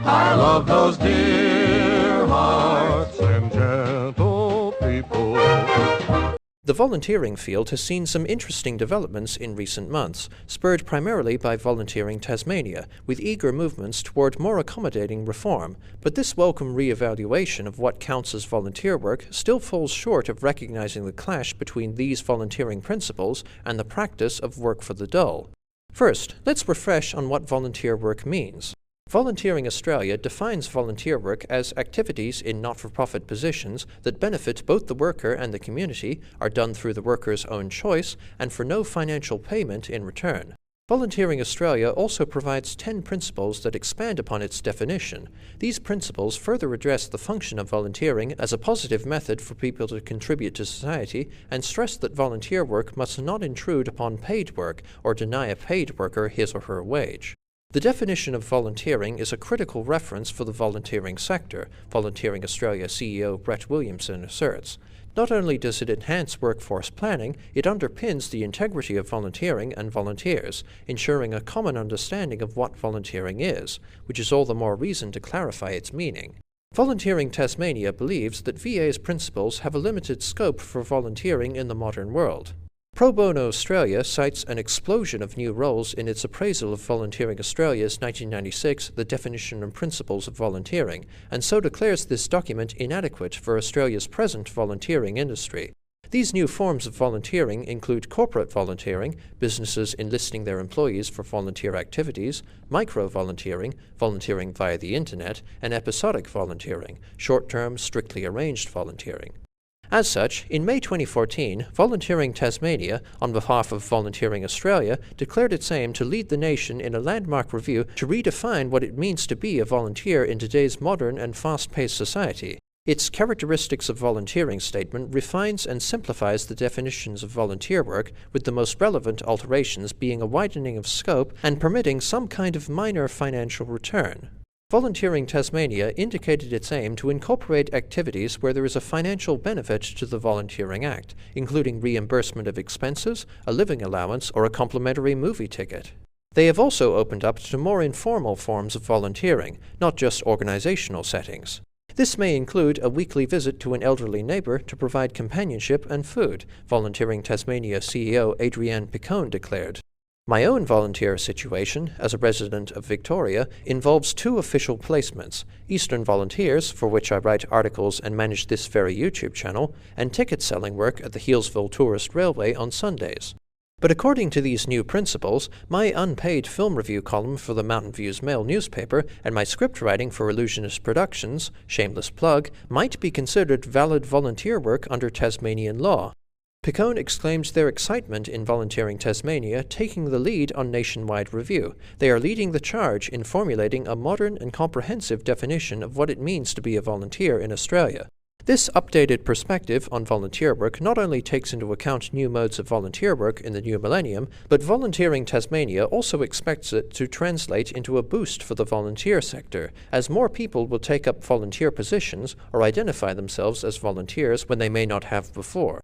I love those dear hearts and gentle people. The volunteering field has seen some interesting developments in recent months, spurred primarily by Volunteering Tasmania, with eager movements toward more accommodating reform. But this welcome re-evaluation of what counts as volunteer work still falls short of recognizing the clash between these volunteering principles and the practice of work for the dole. First, let's refresh on what volunteer work means. Volunteering Australia defines volunteer work as activities in not-for-profit positions that benefit both the worker and the community, are done through the worker's own choice, and for no financial payment in return. Volunteering Australia also provides 10 principles that expand upon its definition. These principles further address the function of volunteering as a positive method for people to contribute to society and stress that volunteer work must not intrude upon paid work or deny a paid worker his or her wage. The definition of volunteering is a critical reference for the volunteering sector, Volunteering Australia CEO Brett Williamson asserts. Not only does it enhance workforce planning, it underpins the integrity of volunteering and volunteers, ensuring a common understanding of what volunteering is, which is all the more reason to clarify its meaning. Volunteering Tasmania believes that VA's principles have a limited scope for volunteering in the modern world. Pro Bono Australia cites an explosion of new roles in its appraisal of Volunteering Australia's 1996 The Definition and Principles of Volunteering, and so declares this document inadequate for Australia's present volunteering industry. These new forms of volunteering include corporate volunteering, businesses enlisting their employees for volunteer activities, micro-volunteering, volunteering via the internet, and episodic volunteering, short-term, strictly arranged volunteering. As such, in May 2014, Volunteering Tasmania, on behalf of Volunteering Australia, declared its aim to lead the nation in a landmark review to redefine what it means to be a volunteer in today's modern and fast-paced society. Its Characteristics of Volunteering statement refines and simplifies the definitions of volunteer work, with the most relevant alterations being a widening of scope and permitting some kind of minor financial return. Volunteering Tasmania indicated its aim to incorporate activities where there is a financial benefit to the volunteering act, including reimbursement of expenses, a living allowance, or a complimentary movie ticket. They have also opened up to more informal forms of volunteering, not just organizational settings. This may include a weekly visit to an elderly neighbor to provide companionship and food, Volunteering Tasmania CEO Adrienne Picone declared. My own volunteer situation, as a resident of Victoria, involves 2 official placements: Eastern Volunteers, for which I write articles and manage this very YouTube channel, and ticket-selling work at the Healesville Tourist Railway on Sundays. But according to these new principles, my unpaid film review column for the Mountain View's Mail newspaper and my script writing for Illusionist Productions, shameless plug, might be considered valid volunteer work under Tasmanian law. Picone exclaims their excitement in Volunteering Tasmania taking the lead on nationwide review. They are leading the charge in formulating a modern and comprehensive definition of what it means to be a volunteer in Australia. This updated perspective on volunteer work not only takes into account new modes of volunteer work in the new millennium, but Volunteering Tasmania also expects it to translate into a boost for the volunteer sector, as more people will take up volunteer positions or identify themselves as volunteers when they may not have before.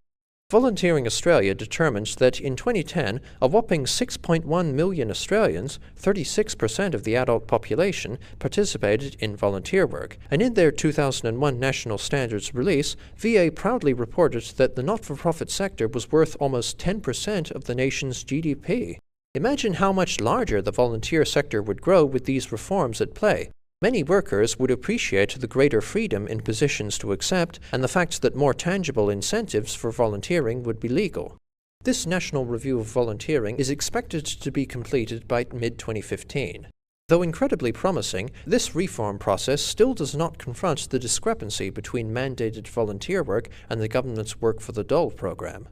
Volunteering Australia determines that in 2010, a whopping 6.1 million Australians, 36% of the adult population, participated in volunteer work, and in their 2001 National Standards release, VA proudly reported that the not-for-profit sector was worth almost 10% of the nation's GDP. Imagine how much larger the volunteer sector would grow with these reforms at play. Many workers would appreciate the greater freedom in positions to accept and the fact that more tangible incentives for volunteering would be legal. This National Review of Volunteering is expected to be completed by mid-2015. Though incredibly promising, this reform process still does not confront the discrepancy between mandated volunteer work and the government's Work For The Dole program.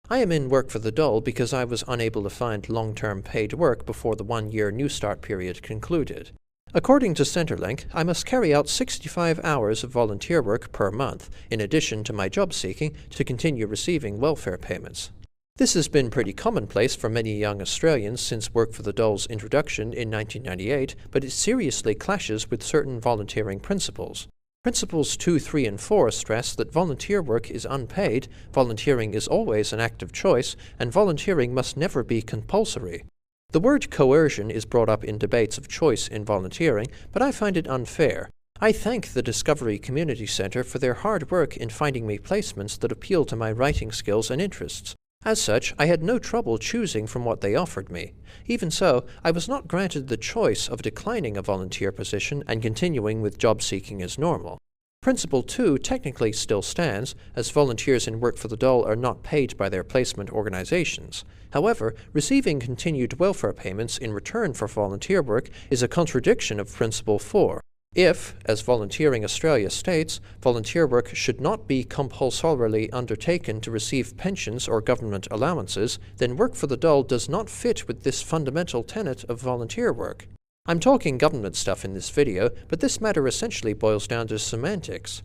I am in Work For The Dole because I was unable to find long-term paid work before the 1-year Newstart period concluded. According to Centrelink, I must carry out 65 hours of volunteer work per month, in addition to my job seeking, to continue receiving welfare payments. This has been pretty commonplace for many young Australians since Work For The Dole's introduction in 1998, but it seriously clashes with certain volunteering principles. Principles 2, 3, and 4 stress that volunteer work is unpaid, volunteering is always an act of choice, and volunteering must never be compulsory. The word coercion is brought up in debates of choice in volunteering, but I find it unfair. I thank the Discovery Community Centre for their hard work in finding me placements that appeal to my writing skills and interests. As such, I had no trouble choosing from what they offered me. Even so, I was not granted the choice of declining a volunteer position and continuing with job seeking as normal. Principle 2 technically still stands, as volunteers in Work For The Dole are not paid by their placement organizations. However, receiving continued welfare payments in return for volunteer work is a contradiction of Principle 4. If, as Volunteering Australia states, volunteer work should not be compulsorily undertaken to receive pensions or government allowances, then Work For The Dole does not fit with this fundamental tenet of volunteer work. I'm talking government stuff in this video, but this matter essentially boils down to semantics.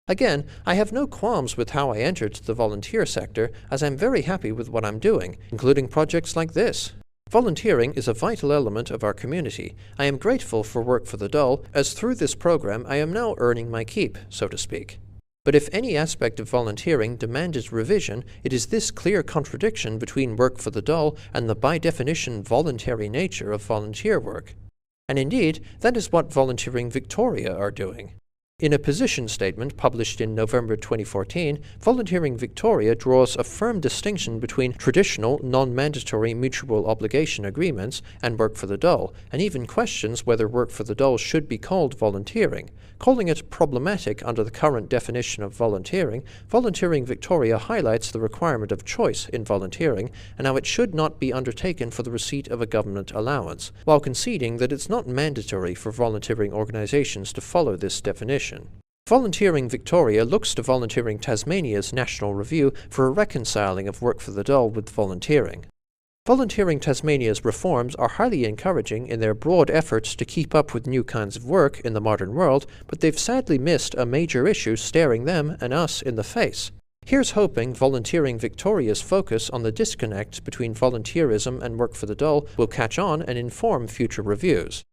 Again, I have no qualms with how I entered the volunteer sector, as I'm very happy with what I'm doing, including projects like this. Volunteering is a vital element of our community. I am grateful for Work For The Dole, as through this program I am now earning my keep, so to speak. But if any aspect of volunteering demanded revision, it is this clear contradiction between Work For The Dole and the by definition voluntary nature of volunteer work. And indeed, that is what Volunteering Victoria are doing. In a position statement published in November 2014, Volunteering Victoria draws a firm distinction between traditional, non-mandatory mutual obligation agreements and Work For The Dole, and even questions whether Work For The Dole should be called volunteering. Calling it problematic under the current definition of volunteering, Volunteering Victoria highlights the requirement of choice in volunteering and how it should not be undertaken for the receipt of a government allowance, while conceding that it's not mandatory for volunteering organizations to follow this definition. Volunteering Victoria looks to Volunteering Tasmania's national review for a reconciling of Work For The Dole with volunteering. Volunteering Tasmania's reforms are highly encouraging in their broad efforts to keep up with new kinds of work in the modern world, but they've sadly missed a major issue staring them and us in the face. Here's hoping Volunteering Victoria's focus on the disconnect between volunteerism and Work For The Dole will catch on and inform future reviews.